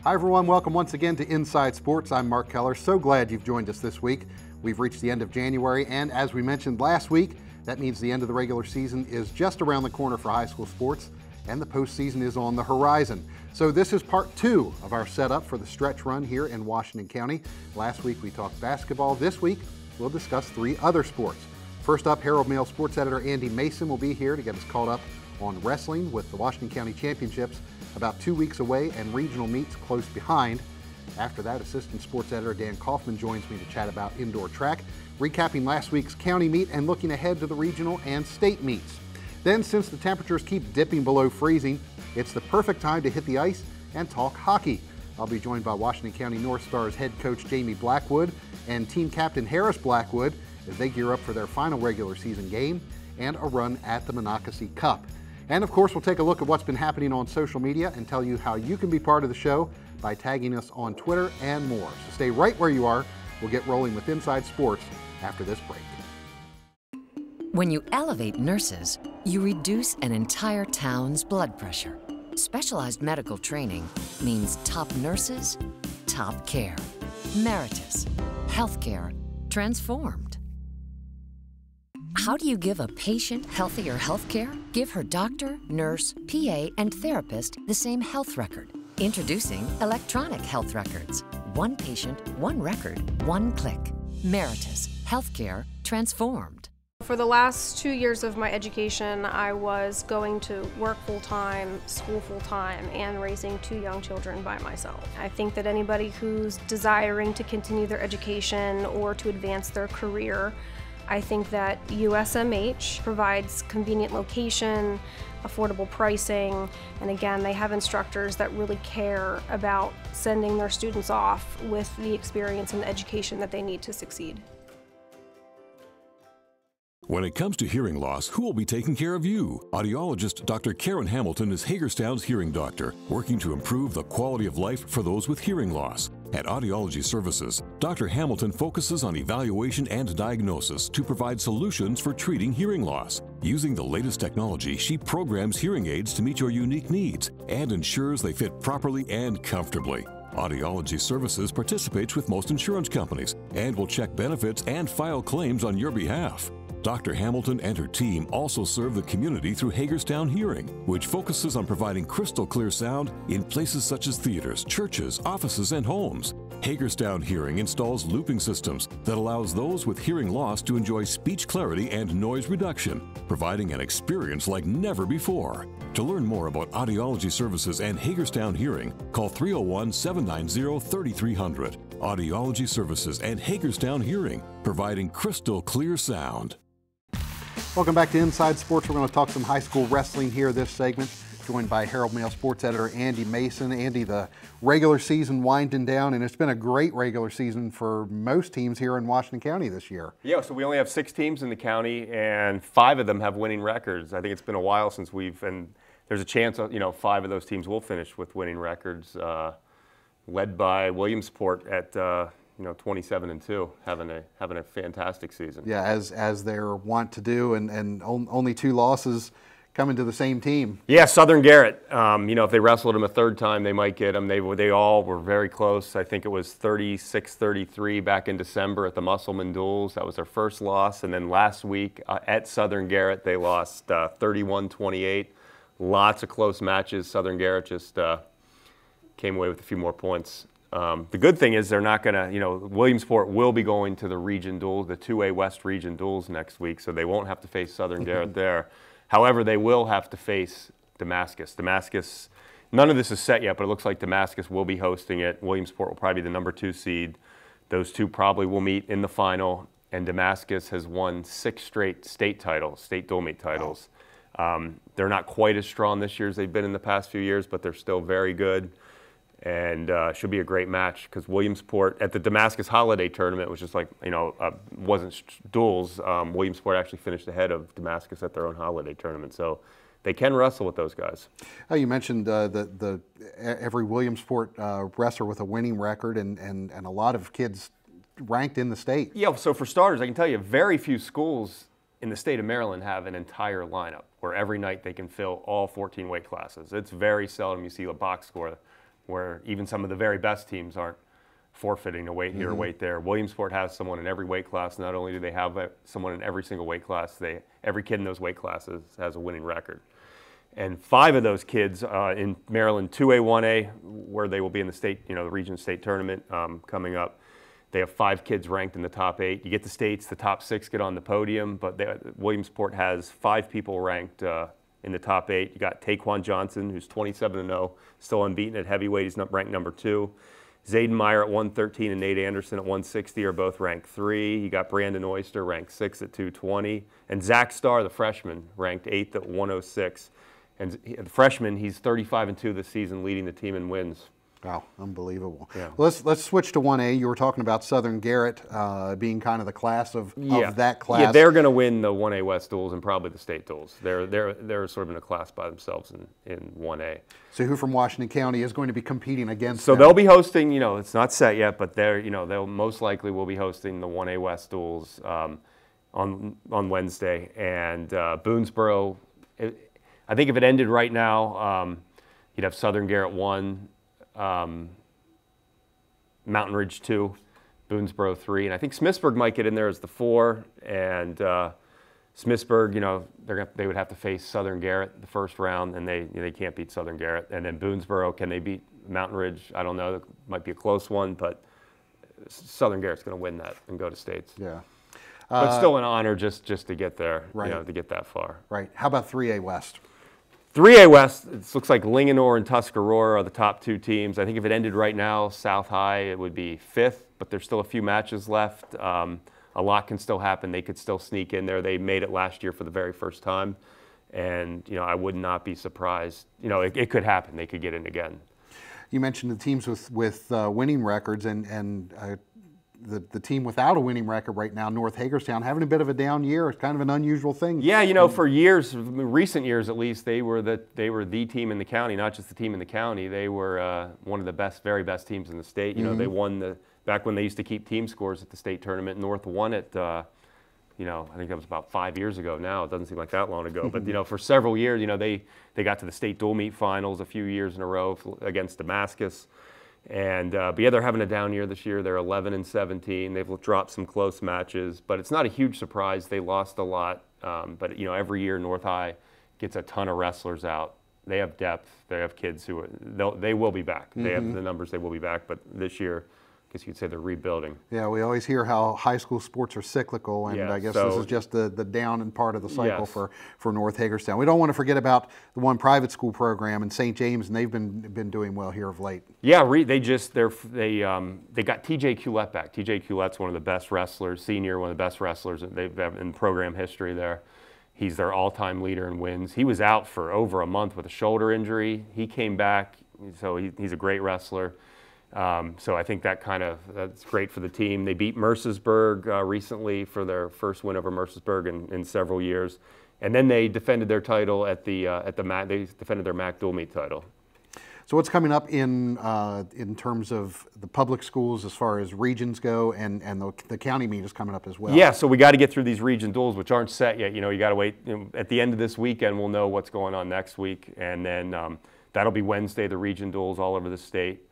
Hi everyone, welcome once again to Inside Sports. I'm Mark Keller. So glad you've joined us this week. We've reached the end of January, and as we mentioned last week, that means the end of the regular season is just around the corner for high school sports, and the postseason is on the horizon. So this is part 2 of our setup for the stretch run here in Washington County. Last week we talked basketball. This week we'll discuss 3 other sports. First up, Herald Mail sports editor Andy Mason will be here to get us caught up on wrestling with the Washington County Championships about 2 weeks away and regional meets close behind. After that, assistant sports editor Dan Kaufman joins me to chat about indoor track, recapping last week's county meet and looking ahead to the regional and state meets. Then, since the temperatures keep dipping below freezing, it's the perfect time to hit the ice and talk hockey. I'll be joined by Washington County North Stars head coach Jamie Blackwood and team captain Harris Blackwood as they gear up for their final regular season game and a run at the Monocacy Cup. And of course, we'll take a look at what's been happening on social media and tell you how you can be part of the show by tagging us on Twitter and more. So stay right where you are. We'll get rolling with Inside Sports after this break. When you elevate nurses, you reduce an entire town's blood pressure. Specialized medical training means top nurses, top care. Meritus. Healthcare transformed. How do you give a patient healthier healthcare? Give her doctor, nurse, PA, and therapist the same health record. Introducing electronic health records. One patient, one record, one click. Meritus. Healthcare transformed. For the last 2 years of my education, I was going to work full-time, school full-time, and raising 2 young children by myself. I think that anybody who's desiring to continue their education or to advance their career, I think that USMH provides convenient location, affordable pricing, and again, they have instructors that really care about sending their students off with the experience and the education that they need to succeed. When it comes to hearing loss, who will be taking care of you? Audiologist Dr. Karen Hamilton is Hagerstown's hearing doctor, working to improve the quality of life for those with hearing loss. At Audiology Services, Dr. Hamilton focuses on evaluation and diagnosis to provide solutions for treating hearing loss. Using the latest technology, she programs hearing aids to meet your unique needs and ensures they fit properly and comfortably. Audiology Services participates with most insurance companies and will check benefits and file claims on your behalf. Dr. Hamilton and her team also serve the community through Hagerstown Hearing, which focuses on providing crystal clear sound in places such as theaters, churches, offices, and homes. Hagerstown Hearing installs looping systems that allows those with hearing loss to enjoy speech clarity and noise reduction, providing an experience like never before. To learn more about Audiology Services and Hagerstown Hearing, call 301-790-3300. Audiology Services and Hagerstown Hearing, providing crystal clear sound. Welcome back to Inside Sports. We're going to talk some high school wrestling here this segment, joined by Herald Mail sports editor Andy Mason. Andy, the regular season winding down, and it's been a great regular season for most teams here in Washington County this year. Yeah, so we only have 6 teams in the county, and 5 of them have winning records. I think it's been a while since and there's a chance, 5 of those teams will finish with winning records, led by Williamsport at 27-2, having a fantastic season. Yeah, as they're wont to do, and only 2 losses coming to the same team. Yeah, Southern Garrett. If they wrestled them a third time, they might get them. They all were very close. I think it was 36-33 back in December at the Musselman Duels. That was their first loss, and then last week at Southern Garrett, they lost 31-28. Lots of close matches. Southern Garrett just came away with a few more points. The good thing is they're not going to, Williamsport will be going to the region duels, the 2A West region duels next week, so they won't have to face Southern Garrett there. However, they will have to face Damascus. None of this is set yet, but it looks like Damascus will be hosting it. Williamsport will probably be the number 2 seed. Those two probably will meet in the final, and Damascus has won 6 straight state dual meet titles. They're not quite as strong this year as they've been in the past few years, but they're still very good. And should be a great match because Williamsport at the Damascus Holiday Tournament, which is wasn't duels. Williamsport actually finished ahead of Damascus at their own holiday tournament, so they can wrestle with those guys. Oh, you mentioned every Williamsport wrestler with a winning record, and a lot of kids ranked in the state. Yeah. So for starters, I can tell you, very few schools in the state of Maryland have an entire lineup where every night they can fill all 14 weight classes. It's very seldom you see a box score where even some of the very best teams aren't forfeiting a weight here or weight there. Williamsport has someone in every weight class. Not only do they have someone in every single weight class, every kid in those weight classes has a winning record. And 5 of those kids in Maryland 2A, 1A, where they will be in the state, the region state tournament coming up. They have 5 kids ranked in the top 8. You get the states, the top 6 get on the podium, but Williamsport has 5 people ranked in the top 8. You got Taquan Johnson, who's 27-0, still unbeaten at heavyweight. He's ranked number 2. Zayden Meyer at 113 and Nate Anderson at 160 are both ranked 3. You got Brandon Oyster ranked 6 at 220. And Zach Starr, the freshman, ranked 8th at 106. And the freshman, he's 35-2 this season, leading the team in wins. Wow, unbelievable. Yeah. Well, let's switch to 1A. You were talking about Southern Garrett being kind of the class of that class. Yeah, they're going to win the 1A West duels and probably the state duels. They're sort of in a class by themselves in 1A. So who from Washington County is going to be competing against them? So they'll be hosting, it's not set yet, but they'll most likely will be hosting the 1A West duels on Wednesday. And Boonesboro, I think if it ended right now, you'd have Southern Garrett 1, Mountain Ridge 2, Boonesboro 3, and I think Smithsburg might get in there as the 4. And Smithsburg, they would have to face Southern Garrett the first round, and they can't beat Southern Garrett. And then Boonesboro, can they beat Mountain Ridge? I don't know. It might be a close one, but Southern Garrett's going to win that and go to states. Yeah. But still an honor just to get there, right. To get that far. Right. How about 3A West? 3A West, it looks like Linganore and Tuscarora are the top 2 teams. I think if it ended right now, South High, it would be 5th, but there's still a few matches left. A lot can still happen. They could still sneak in there. They made it last year for the very first time, and I would not be surprised. It could happen. They could get in again. You mentioned the teams with winning records, and the team without a winning record right now, North Hagerstown, having a bit of a down year. It's kind of an unusual thing. Yeah, for years, recent years at least, they were the team in the county, not just the team in the county. They were one of the very best teams in the state. They won back when they used to keep team scores at the state tournament. North won it. I think that was about 5 years ago now. It doesn't seem like that long ago. But for several years, they got to the state dual meet finals a few years in a row against Damascus. And but yeah, they're having a down year this year. They're 11-17. They've dropped some close matches, but it's not a huge surprise. They lost a lot, but every year North High gets a ton of wrestlers out. They have depth. They have kids who they will be back. They have the numbers. They will be back. But this year, I guess you could say they're rebuilding. Yeah, we always hear how high school sports are cyclical, and I guess this is just the down and part of the cycle for North Hagerstown. We don't want to forget about the one private school program in St. James, and they've been doing well here of late. Yeah, they got TJ Culette back. TJ Culette's one of the best wrestlers, senior, one of the best wrestlers that they've had in program history there. He's their all-time leader in wins. He was out for over a month with a shoulder injury. He came back, so he's a great wrestler. So I think that's great for the team. They beat Mercersburg recently for their first win over Mercersburg in several years, and then they defended their title at the MAC. They defended their MAC dual meet title. So what's coming up in terms of the public schools as far as regions go, and the county meet is coming up as well? Yeah, so we got to get through these region duels, which aren't set yet. You got to wait. At the end of this weekend, we'll know what's going on next week, and then that'll be Wednesday. The region duels all over the state.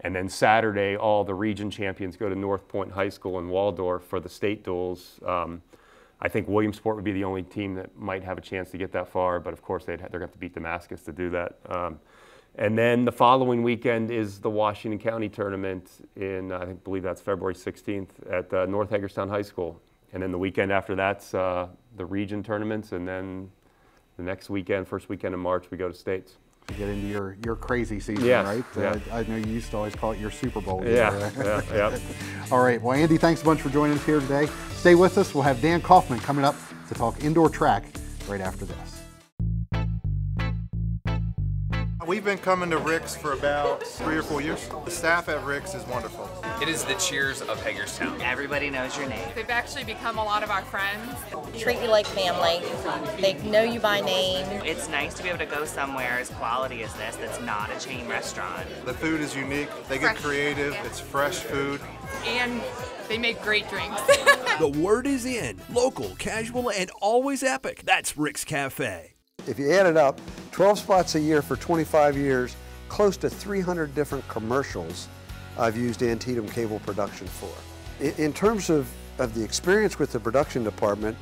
And then Saturday, all the region champions go to North Point High School in Waldorf for the state duels. I think Williamsport would be the only team that might have a chance to get that far, but of course they're going to have to beat Damascus to do that. And then the following weekend is the Washington County tournament I believe that's February 16th at North Hagerstown High School. And then the weekend after that's the region tournaments, and then the next weekend, first weekend in March, we go to states. To get into your crazy season, right? Yeah. I know you used to always call it your Super Bowl. Yeah. All right. Well, Andy, thanks a bunch for joining us here today. Stay with us. We'll have Dan Kaufman coming up to talk indoor track right after this. We've been coming to Rick's for about 3 or 4 years. The staff at Rick's is wonderful. It is the Cheers of Hagerstown. Everybody knows your name. They've actually become a lot of our friends. Treat you like family. They know you by name. It's nice to be able to go somewhere as quality as this that's not a chain restaurant. The food is unique. They get creative. Yeah. It's fresh food. And they make great drinks. The word is in. Local, casual, and always epic. That's Rick's Cafe. If you add it up, 12 spots a year for 25 years close to 300 different commercials I've used Antietam Cable Production for. In terms of the experience with the production department,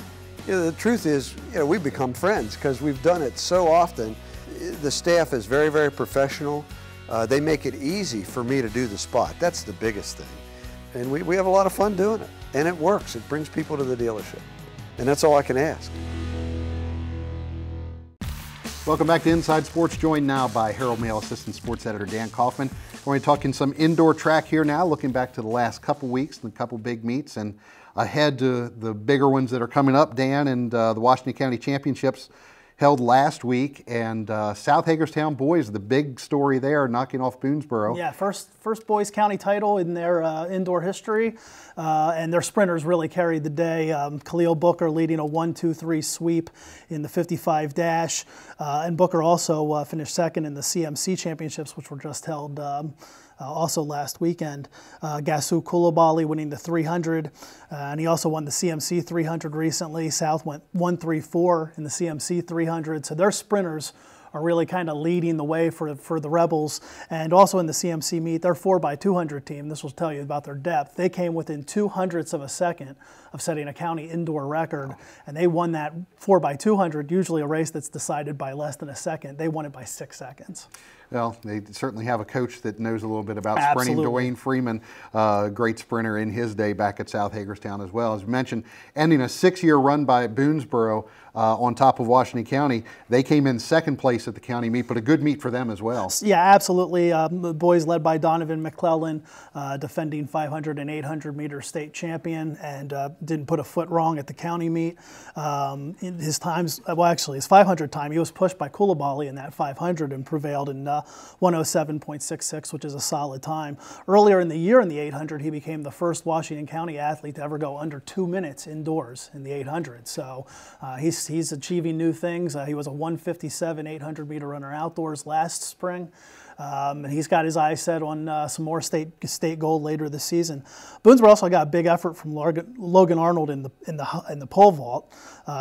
the truth is, we've become friends because we've done it so often. The staff is very, very professional. They make it easy for me to do the spot. That's the biggest thing. And we have a lot of fun doing it. And it works. It brings people to the dealership. And that's all I can ask. Welcome back to Inside Sports, joined now by Herald Mail Assistant Sports Editor Dan Kaufman. We're going to talk in some indoor track here now, looking back to the last couple weeks and a couple big meets and ahead to the bigger ones that are coming up, Dan, and the Washington County Championships held last week, and South Hagerstown boys, the big story there, knocking off Boonesboro. Yeah, first boys county title in their indoor history, and their sprinters really carried the day. Khalil Booker leading a 1-2-3 sweep in the 55 dash, and Booker also finished second in the CMC championships, which were just held also last weekend. Gasu Koulibaly winning the 300, and he also won the CMC 300 recently. South went 1-3-4 in the CMC 300, so their sprinters are really kind of leading the way for the Rebels. And also in the CMC meet, their 4x200 team, this will tell you about their depth, they came within 0.02 of a second of setting a county indoor record, and they won that 4x200, usually a race that's decided by less than a second. They won it by 6 seconds. Well, they certainly have a coach that knows a little bit about Absolutely. sprinting. Dwayne Freeman, great sprinter in his day back at South Hagerstown as well. As you mentioned, ending a 6-year run by Boonesboro on top of Washington County. They came in second place at the county meet, but a good meet for them as well. Yeah, absolutely. The boys led by Donovan McClellan, defending 500 and 800 meter state champion, and didn't put a foot wrong at the county meet. In his times, well, actually, his 500 time, he was pushed by Koulibaly in that 500 and prevailed in 107.66, which is a solid time. Earlier in the year in the 800, he became the first Washington County athlete to ever go under 2 minutes indoors in the 800. So he's achieving new things. He was a 157 800 meter runner outdoors last spring. And he's got his eyes set on some more state gold later this season. Boonesboro also got a big effort from Logan Arnold in the pole vault.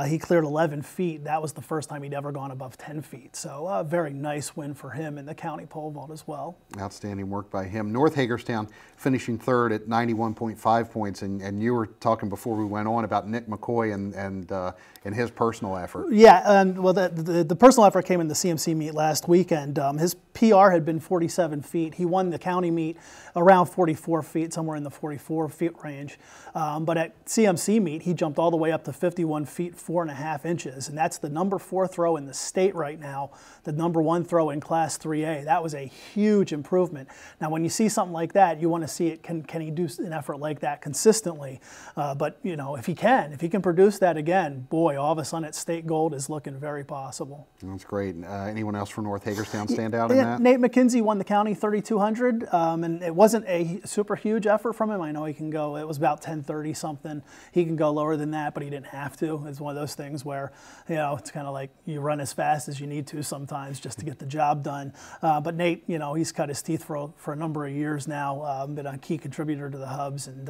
He cleared 11 feet. That was the first time he'd ever gone above 10 feet. So a very nice win for him in the county pole vault as well. Outstanding work by him. North Hagerstown finishing third at 91.5 points, and you were talking before we went on about Nick McCoy and his personal effort. Yeah, and well, the personal effort came in the CMC meet last weekend. His PR had been 47 feet. He won the county meet around 44 feet, somewhere in the 44 feet range. But at CMC meet, he jumped all the way up to 51 feet, 4.5 inches. And that's the number 4 throw in the state right now, the number 1 throw in Class 3A. That was a huge improvement. Now, when you see something like that, you want to see it, can he do an effort like that consistently? But, you know, if he can produce that again, boy, all of a sudden at state gold is looking very possible. That's great. Anyone else from North Hagerstown stand out in that? Nate McKenzie won the county 3,200, and it wasn't a super huge effort from him. I know he can go, it was about 10:30 something. He can go lower than that, but he didn't have to. It's one of those things where, you know, it's kind of like you run as fast as you need to sometimes just to get the job done. But Nate, you know, he's cut his teeth for a number of years now, been a key contributor to the Hubs, and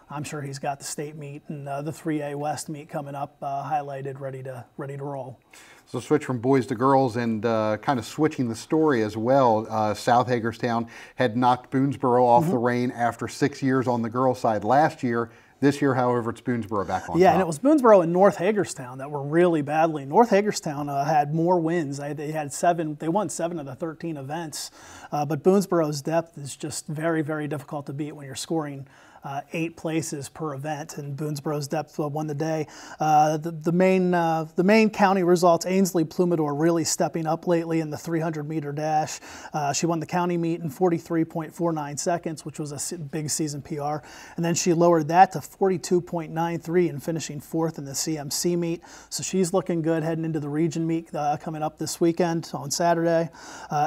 I'm sure he's got the state meet and the 3A West meet coming up highlighted, ready to roll. So switch from boys to girls, and kind of switching the story as well. South Hagerstown had knocked Boonesboro off the rein after 6 years on the girls' side last year. This year, however, it's Boonesboro back on top. And it was Boonesboro and North Hagerstown that were really battling. North Hagerstown had more wins. They won 7 of the 13 events. But Boonesboro's depth is just very, very difficult to beat when you're scoring 8 places per event, and Boonesboro's depth won the day. The main county results, Ainsley Plumador really stepping up lately in the 300-meter dash. She won the county meet in 43.49 seconds, which was a big season PR, and then she lowered that to 42.93 and finishing 4th in the CMC meet. So she's looking good heading into the region meet coming up this weekend on Saturday.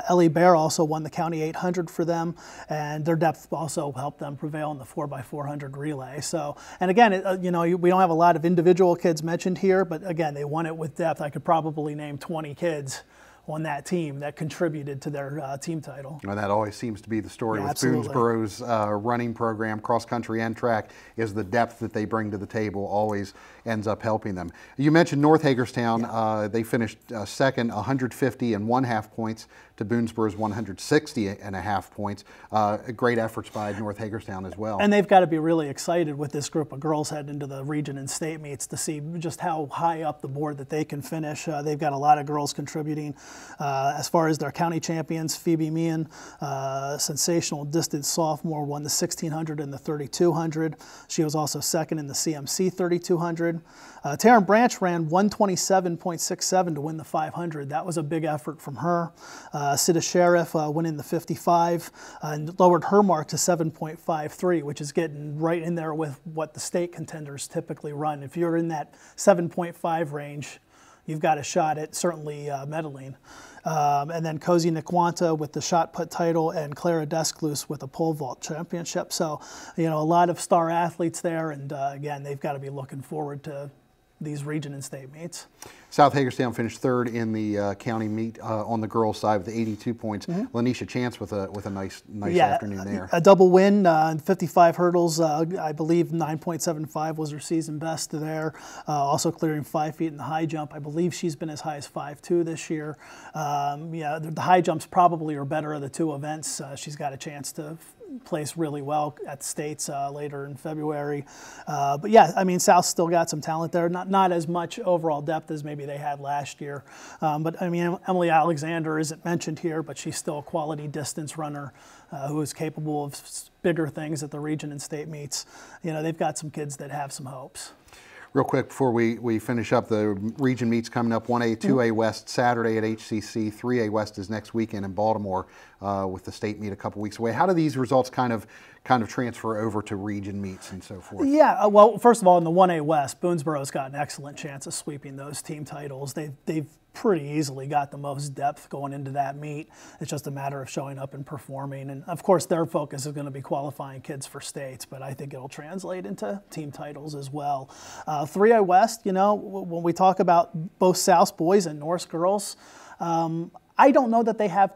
Ellie Bear also won the county 800 for them, and their depth also helped them prevail in the 4x400 relay. So, and again, you know, we don't have a lot of individual kids mentioned here, but again, they won it with depth. I could probably name 20 kids on that team that contributed to their team title. Well, that always seems to be the story with Absolutely. Boonesboro's running program, cross country and track, is the depth that they bring to the table always ends up helping them. You mentioned North Hagerstown. They finished second, 150 and 1/2 points to Boonesboro's 160.5 points. Great efforts by North Hagerstown as well. And they've got to be really excited with this group of girls heading into the region and state meets to see just how high up the board that they can finish. They've got a lot of girls contributing. As far as their county champions, Phoebe Meehan, sensational distance sophomore, won the 1600 and the 3200. She was also second in the CMC 3200. Taryn Branch ran 127.67 to win the 500. That was a big effort from her. Sida Sheriff winning the 55 and lowered her mark to 7.53, which is getting right in there with what the state contenders typically run. If you're in that 7.5 range, you've got a shot at certainly medaling. And then Cozy Nkwanta with the shot put title and Clara Descluse with the pole vault championship. So, you know, a lot of star athletes there, and again, they've got to be looking forward to these region and state meets. South Hagerstown finished third in the county meet on the girls' side with 82 points. Lanisha Chance with a nice afternoon there. A double win in 55 hurdles. I believe 9.75 was her season best there. Also clearing 5 feet in the high jump. I believe she's been as high as 5'2" this year. Yeah, the high jumps probably are better of the two events. She's got a chance to place really well at States later in February. But yeah, I mean, South's still got some talent there. Not as much overall depth as maybe they had last year. But I mean, Emily Alexander isn't mentioned here, but she's still a quality distance runner who is capable of bigger things at the region and state meets. You know, they've got some kids that have some hopes. Real quick before we finish up, the region meets coming up 1A, 2A West Saturday at HCC, 3A West is next weekend in Baltimore with the state meet a couple weeks away. How do these results kind of transfer over to region meets and so forth? Yeah, well, first of all, in the 1A West, Boonesboro's got an excellent chance of sweeping those team titles. They've pretty easily got the most depth going into that meet. It's just a matter of showing up and performing. And of course, their focus is going to be qualifying kids for states, but I think it'll translate into team titles as well. 3A West, you know, when we talk about both South boys and Norse girls, I don't know that they have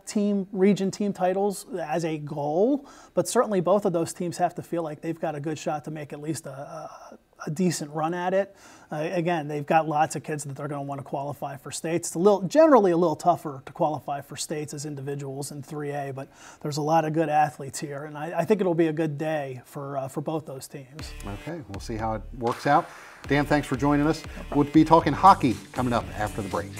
region team titles as a goal, but certainly both of those teams have to feel like they've got a good shot to make at least a decent run at it. Again, they've got lots of kids that they're going to want to qualify for states. It's generally a little tougher to qualify for states as individuals in 3A, but there's a lot of good athletes here, and I think it'll be a good day for both those teams. Okay, we'll see how it works out. Dan, thanks for joining us. We'll be talking hockey coming up after the break.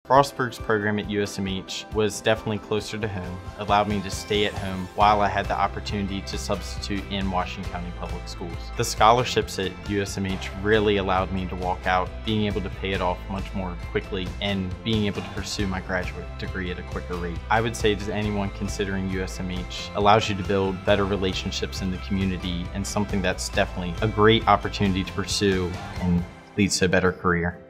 Frostburg's program at USMH was definitely closer to home, allowed me to stay at home while I had the opportunity to substitute in Washington County Public Schools. The scholarships at USMH really allowed me to walk out, being able to pay it off much more quickly and being able to pursue my graduate degree at a quicker rate. I would say to anyone considering USMH, allows you to build better relationships in the community and something that's definitely a great opportunity to pursue and leads to a better career.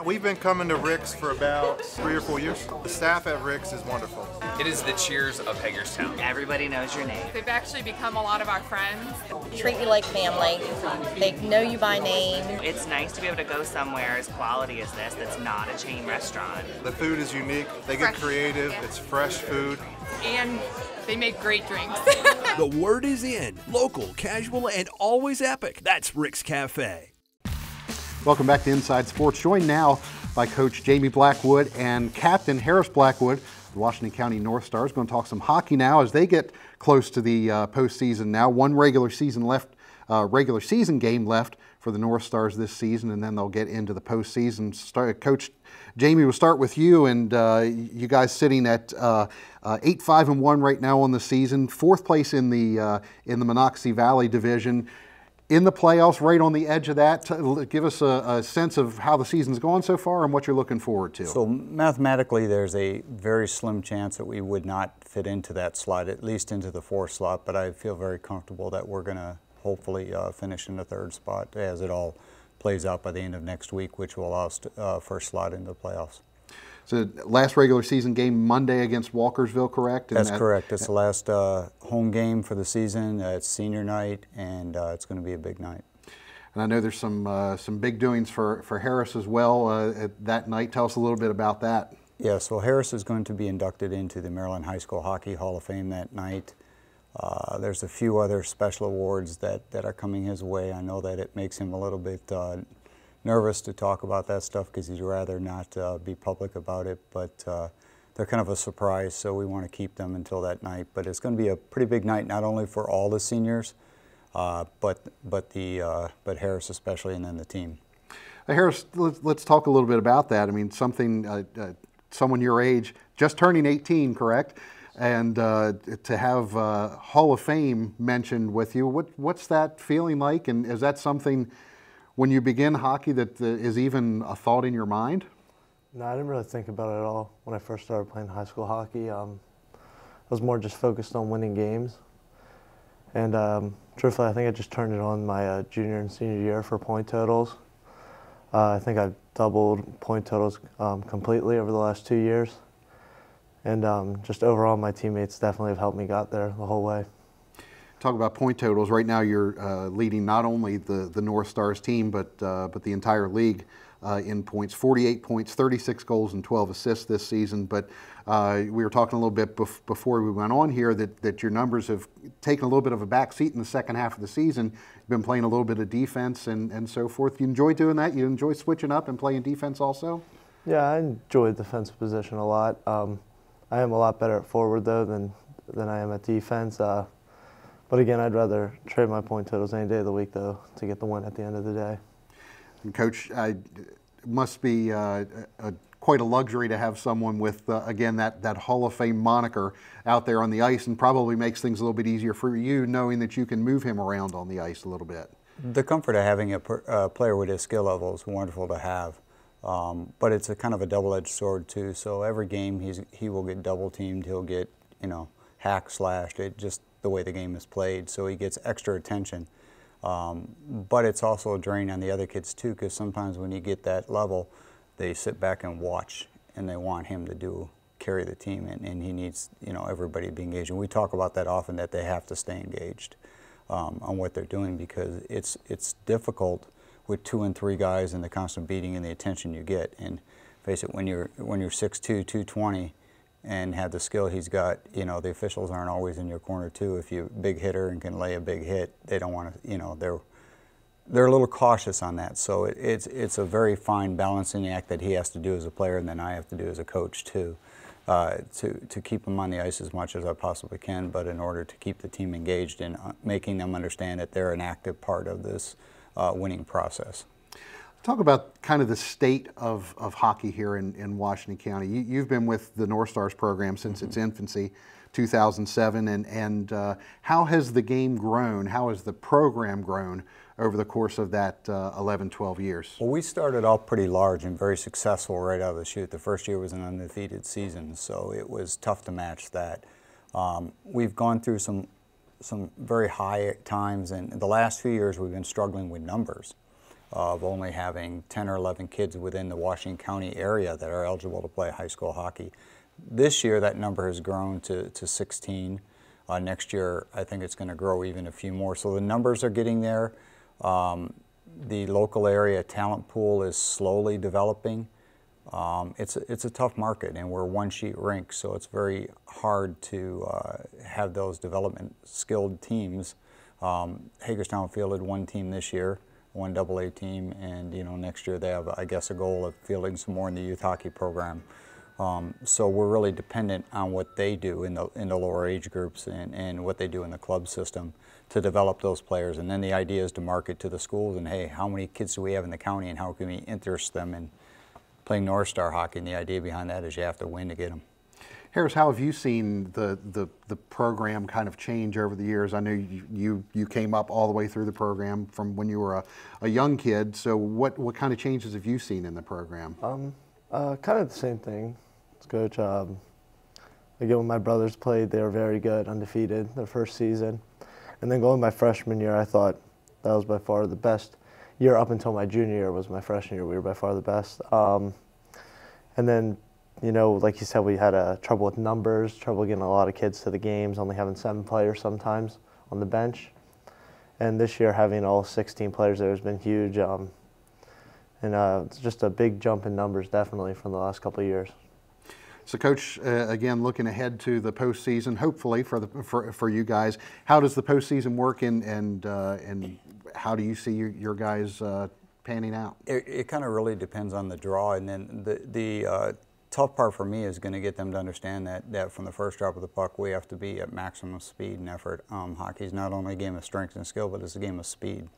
We've been coming to Rick's for about 3 or 4 years. The staff at Rick's is wonderful. It is the Cheers of Hagerstown. Everybody knows your name. They've actually become a lot of our friends. Treat you like family. They know you by name. It's nice to be able to go somewhere as quality as this that's not a chain restaurant. The food is unique. They get creative. It's fresh food. And they make great drinks. The word is in. Local, casual, and always epic. That's Rick's Cafe. Welcome back to Inside Sports. Joined now by Coach Jamie Blackwood and Captain Harris Blackwood, the Washington County North Stars. Going to talk some hockey now as they get close to the postseason now. One regular season game left for the North Stars this season, and then they'll get into the postseason. Coach Jamie, we'll start with you, and you guys sitting at 8-5-1 right now on the season, 4th place in the Monocacy Valley Division. In the playoffs, right on the edge of that. Give us a sense of how the season's gone so far and what you're looking forward to. So mathematically, there's a very slim chance that we would not fit into that slot, at least into the 4th slot, but I feel very comfortable that we're going to hopefully finish in the 3rd spot as it all plays out by the end of next week, which will allow us first slot into the playoffs. So last regular season game Monday against Walkersville, correct? That's correct. It's the last home game for the season. It's senior night, and it's going to be a big night. And I know there's some big doings for Harris as well that night. Tell us a little bit about that. Yes, well, Harris is going to be inducted into the Maryland High School Hockey Hall of Fame that night. There's a few other special awards that are coming his way. I know that it makes him a little bit nervous to talk about that stuff because he'd rather not be public about it, but they're kind of a surprise, so we want to keep them until that night. But it's going to be a pretty big night, not only for all the seniors, but Harris especially, and then the team. Harris, let's talk a little bit about that. I mean, someone your age, just turning 18, correct? And to have Hall of Fame mentioned with you, what's that feeling like? And is that something, when you begin hockey, that is even a thought in your mind? No, I didn't really think about it at all when I first started playing high school hockey. I was more just focused on winning games. And truthfully, I think I just turned it on my junior and senior year for point totals. I think I've doubled point totals completely over the last 2 years. And just overall, my teammates definitely have helped me get there the whole way. Talk about point totals. Right now you're leading not only the North Stars team, but the entire league in points. 48 points, 36 goals, and 12 assists this season. But we were talking a little bit before we went on here that your numbers have taken a little bit of a back seat in the second half of the season. You've been playing a little bit of defense and so forth. You enjoy doing that? You enjoy switching up and playing defense also? Yeah, I enjoy the defensive position a lot. I am a lot better at forward, though, than I am at defense. But again, I'd rather trade my point totals any day of the week, though, to get the win at the end of the day. And Coach, it must be quite a luxury to have someone with, again, that Hall of Fame moniker out there on the ice, and probably makes things a little bit easier for you, knowing that you can move him around on the ice a little bit. The comfort of having a player with his skill level is wonderful to have. But it's a kind of a double-edged sword too. So every game he will get double teamed. He'll get hack slashed. It just the way the game is played. So he gets extra attention. But it's also a drain on the other kids too, because sometimes when you get that level, they sit back and watch, and they want him to carry the team, and he needs everybody to be engaged. And we talk about that often, that they have to stay engaged on what they're doing, because it's difficult with 2 and 3 guys and the constant beating and the attention you get. And face it, when you're 6'2", 220 and have the skill he's got, the officials aren't always in your corner too. If you're a big hitter and can lay a big hit, they don't want to, they're a little cautious on that. So it's a very fine balancing act that he has to do as a player, and then I have to do as a coach too, to keep them on the ice as much as I possibly can, but in order to keep the team engaged and making them understand that they're an active part of this winning process. Talk about kind of the state of hockey here in Washington County. You've been with the North Stars program since its infancy, 2007, and how has the game grown? How has the program grown over the course of that 11, 12 years? Well, we started off pretty large and very successful right out of the chute. The first year was an undefeated season, so it was tough to match that. We've gone through some very high times, and the last few years we've been struggling with numbers of only having 10 or 11 kids within the Washington County area that are eligible to play high school hockey. This year that number has grown to 16. Next year I think it's going to grow even a few more. So the numbers are getting there. The local area talent pool is slowly developing. It's a tough market, and we're one-sheet rink, so it's very hard to have those development skilled teams. Hagerstown fielded one team this year, one AA team, and next year they have, I guess, a goal of fielding some more in the youth hockey program. So we're really dependent on what they do in the lower age groups and what they do in the club system to develop those players. And then the idea is to market to the schools, and hey, how many kids do we have in the county, and how can we interest them in playing North Star hockey? And the idea behind that is you have to win to get them. Harris, how have you seen the program kind of change over the years? I know you came up all the way through the program from when you were a young kid. So what kind of changes have you seen in the program? Kind of the same thing, Coach. Again, when my brothers played, they were very good, undefeated their first season. And then going my freshman year, I thought that was by far the best year. Up until my junior year was my freshman year. We were by far the best. And then, like you said, we had trouble with numbers, trouble getting a lot of kids to the games, only having 7 players sometimes on the bench. And this year, having all 16 players there has been huge. And it's just a big jump in numbers, definitely, from the last couple of years. So, Coach, again, looking ahead to the postseason, hopefully for you guys, how does the postseason work, and how do you see your guys panning out? It kind of really depends on the draw, and then the tough part for me is going to get them to understand that from the first drop of the puck, we have to be at maximum speed and effort. Hockey is not only a game of strength and skill, but it's a game of speed.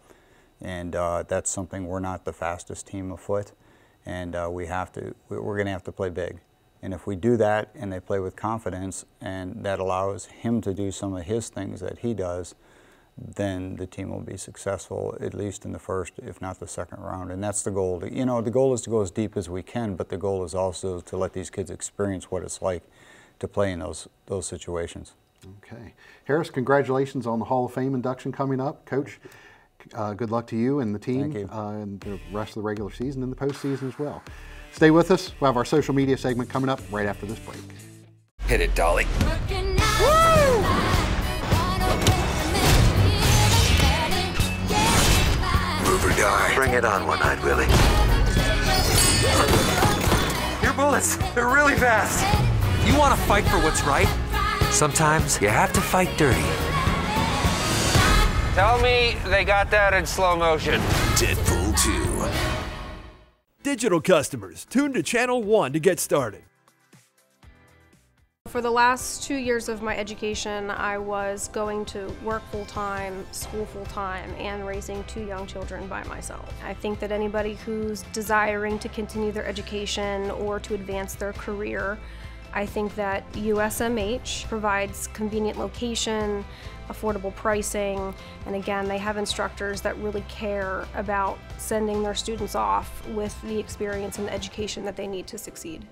And that's something we're not the fastest team afoot, and we're going to have to play big. And if we do that and they play with confidence, and that allows him to do some of his things that he does, then the team will be successful, at least in the first, if not the second round. And that's the goal. You know, the goal is to go as deep as we can, but the goal is also to let these kids experience what it's like to play in those situations. Okay. Harris, congratulations on the Hall of Fame induction coming up. Coach, good luck to you and the team. Thank you. And the rest of the regular season and the postseason as well. Stay with us. We'll have our social media segment coming up right after this break. Hit it, Dolly. Move or die. Bring it on, One-Eyed Willie. Your bullets, they're really fast. You want to fight for what's right? Sometimes you have to fight dirty. Tell me they got that in slow motion. Deadpool 2. Digital customers, tune to Channel 1 to get started. For the last 2 years of my education, I was going to work full-time, school full-time, and raising 2 young children by myself. I think that anybody who's desiring to continue their education or to advance their career, I think that USMH provides convenient location, affordable pricing, and again, they have instructors that really care about sending their students off with the experience and the education that they need to succeed.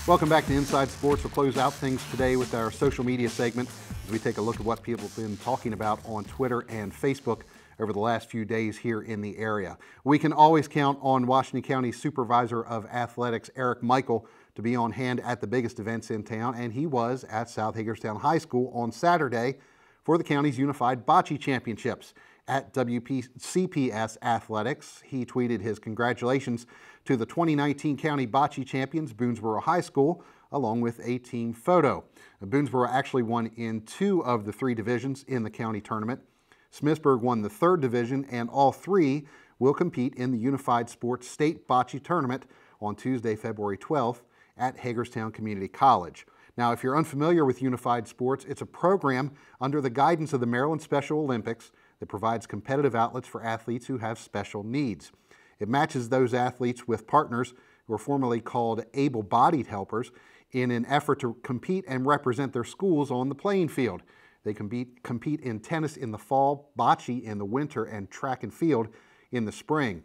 Welcome back to Inside Sports. We'll close out things today with our social media segment as we take a look at what people have been talking about on Twitter and Facebook over the last few days here in the area. We can always count on Washington County Supervisor of Athletics, Eric Michael, to be on hand at the biggest events in town, and he was at South Hagerstown High School on Saturday for the county's Unified Bocce Championships. At WCPS Athletics, he tweeted his congratulations to the 2019 County Bocce Champions, Boonesboro High School, along with a team photo. Boonesboro actually won in 2 of the 3 divisions in the county tournament. Smithsburg won the 3rd division, and all 3 will compete in the Unified Sports State Bocce Tournament on Tuesday, February 12th at Hagerstown Community College. Now, if you're unfamiliar with Unified Sports, it's a program under the guidance of the Maryland Special Olympics that provides competitive outlets for athletes who have special needs. It matches those athletes with partners who are formerly called able-bodied helpers in an effort to compete and represent their schools on the playing field. They compete in tennis in the fall, bocce in the winter, and track and field in the spring.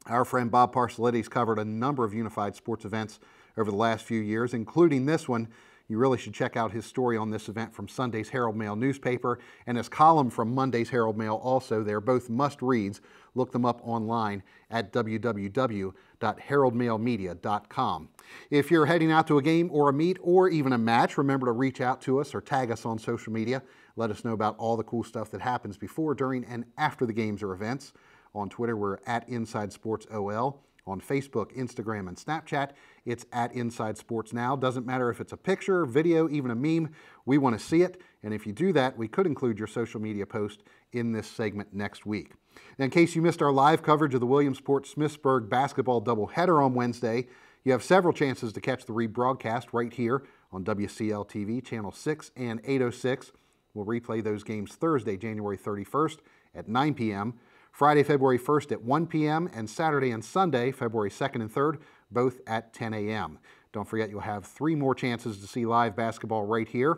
Our friend Bob Parcelletti's covered a number of Unified Sports events over the last few years, including this one. You really should check out his story on this event from Sunday's Herald Mail newspaper and his column from Monday's Herald Mail also. They're both must-reads. Look them up online at www.heraldmailmedia.com. If you're heading out to a game or a meet or even a match, remember to reach out to us or tag us on social media. Let us know about all the cool stuff that happens before, during, and after the games or events. On Twitter, we're at InsideSportsOL. On Facebook, Instagram, and Snapchat, it's at Inside Sports Now. Doesn't matter if it's a picture, video, even a meme. We want to see it. And if you do that, we could include your social media post in this segment next week. Now, in case you missed our live coverage of the Williamsport-Smithsburg basketball doubleheader on Wednesday, you have several chances to catch the rebroadcast right here on WCL-TV, Channel 6 and 806. We'll replay those games Thursday, January 31st at 9 p.m., Friday, February 1st at 1 p.m., and Saturday and Sunday, February 2nd and 3rd, both at 10 a.m. Don't forget, you'll have 3 more chances to see live basketball right here.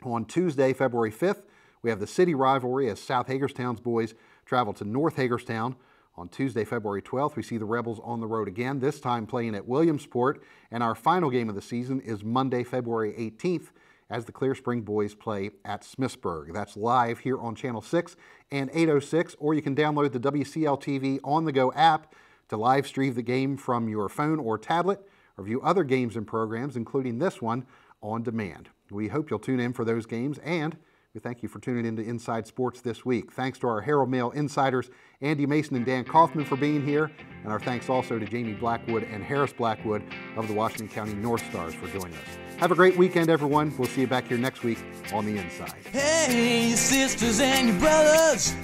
On Tuesday, February 5th, we have the city rivalry as South Hagerstown's boys travel to North Hagerstown. On Tuesday, February 12th, we see the Rebels on the road again, this time playing at Williamsport. And our final game of the season is Monday, February 18th, as the Clear Spring boys play at Smithsburg. That's live here on Channel 6 and 806, or you can download the WCL-TV on-the-go app to live stream the game from your phone or tablet, or view other games and programs, including this one, on demand. We hope you'll tune in for those games, and we thank you for tuning in to Inside Sports this week. Thanks to our Herald Mail insiders, Andy Mason and Dan Kaufman, for being here, and our thanks also to Jamie Blackwood and Harris Blackwood of the Washington County North Stars for joining us. Have a great weekend, everyone. We'll see you back here next week on The Inside. Hey, your sisters and your brothers,